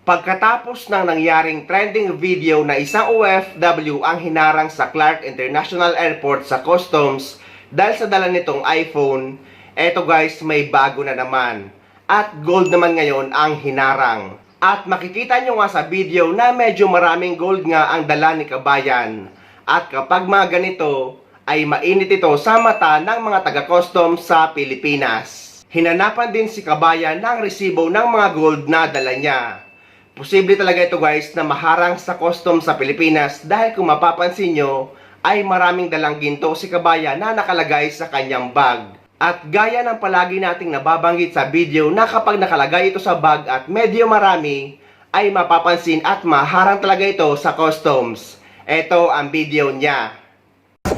Pagkatapos ng nangyaring trending video na isang OFW ang hinarang sa Clark International Airport sa customs dahil sa dala nitong iPhone, eto guys, may bago na naman. At gold naman ngayon ang hinarang. At makikita nyo nga sa video na medyo maraming gold nga ang dala ni Kabayan. At kapag mga ganito, ay mainit ito sa mata ng mga taga-customs sa Pilipinas. Hinanapan din si Kabayan ng resibo ng mga gold na dala niya. Posible talaga ito guys na maharang sa customs sa Pilipinas dahil kung mapapansin nyo ay maraming dalang ginto si Kabayan na nakalagay sa kanyang bag. At gaya ng palagi nating nababanggit sa video na kapag nakalagay ito sa bag at medyo marami ay mapapansin at maharang talaga ito sa customs. Ito ang video niya.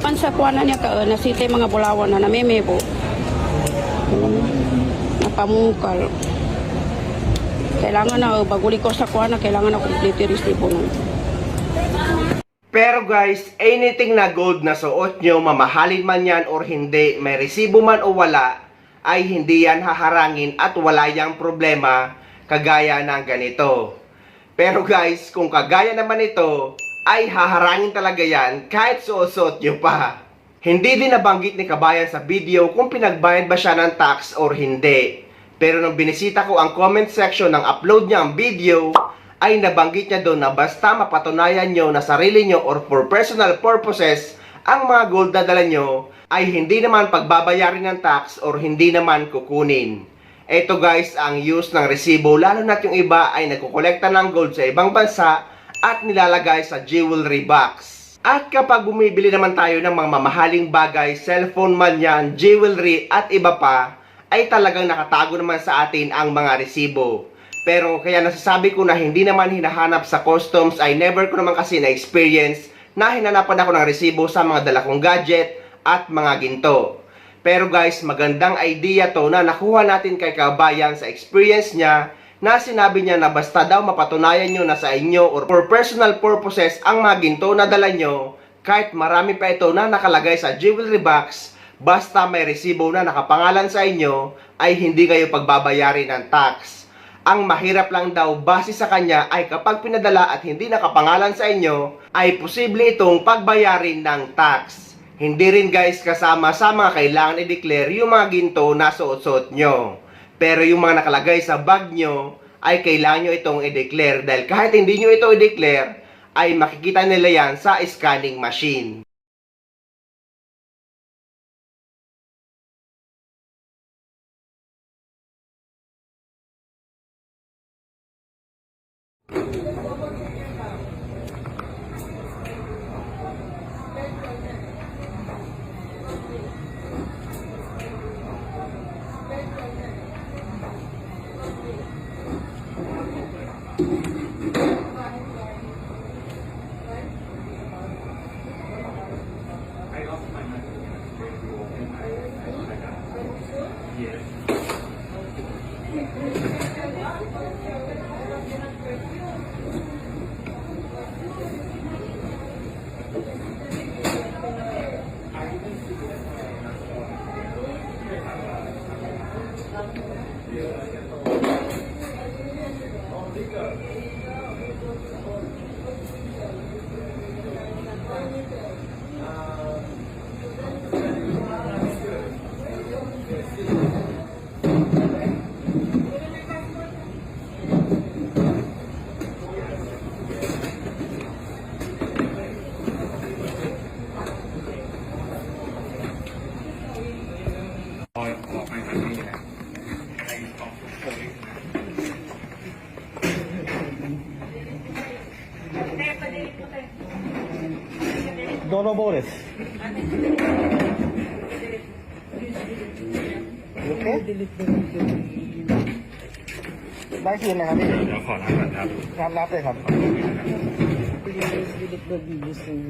Pansa kuha na niya ka, nasitay mga bulawan na namimebo. Napamukal. Kailangan na, baguli ko sa kuha na, kailangan na complete resibo nun. Pero guys, anything na gold na suot nyo, mamahalin man yan or hindi, may resibo man o wala, ay hindi yan haharangin at wala yang problema kagaya ng ganito. Pero guys, kung kagaya naman ito, ay haharangin talaga yan kahit suot-suot nyo pa. Hindi din nabanggit ni Kabayan sa video kung pinagbayad ba siya ng tax or hindi. Pero nung binisita ko ang comment section ng upload niya ang video, ay nabanggit niya doon na basta mapatunayan nyo na sarili nyo or for personal purposes ang mga gold na dala nyo, ay hindi naman pagbabayarin ng tax or hindi naman kukunin. Ito guys ang use ng resibo, lalo na't yung iba ay nagkukolekta ng gold sa ibang bansa at nilalagay sa jewelry box. At kapag bumibili naman tayo ng mga mamahaling bagay, cellphone man yan, jewelry at iba pa, ay talagang nakatago naman sa atin ang mga resibo. Pero kaya nasasabi ko na hindi naman hinahanap sa customs ay never ko naman kasi na-experience na hinanapan ako ng resibo sa mga dala kong gadget at mga ginto. Pero guys, magandang idea to na nakuha natin kay Kabayan sa experience niya na sinabi niya na basta daw mapatunayan nyo na sa inyo or for personal purposes ang mga ginto na dala nyo, kahit marami pa ito na nakalagay sa jewelry box, basta may resibo na nakapangalan sa inyo, ay hindi kayo pagbabayarin ng tax. Ang mahirap lang daw base sa kanya ay kapag pinadala at hindi nakapangalan sa inyo, ay posible itong pagbayarin ng tax. Hindi rin guys kasama sa mga kailangan i-declare yung mga ginto na suot-suot nyo. Pero yung mga nakalagay sa bag nyo, ay kailangan nyo itong i-declare dahil kahit hindi nyo ito i-declare, ay makikita nila yan sa scanning machine. Dono Boris. Okay?ได้คืนนะครับพี่ เดี๋ยวขอรับก่อนครับ รับเลยครับ Please delete the videos and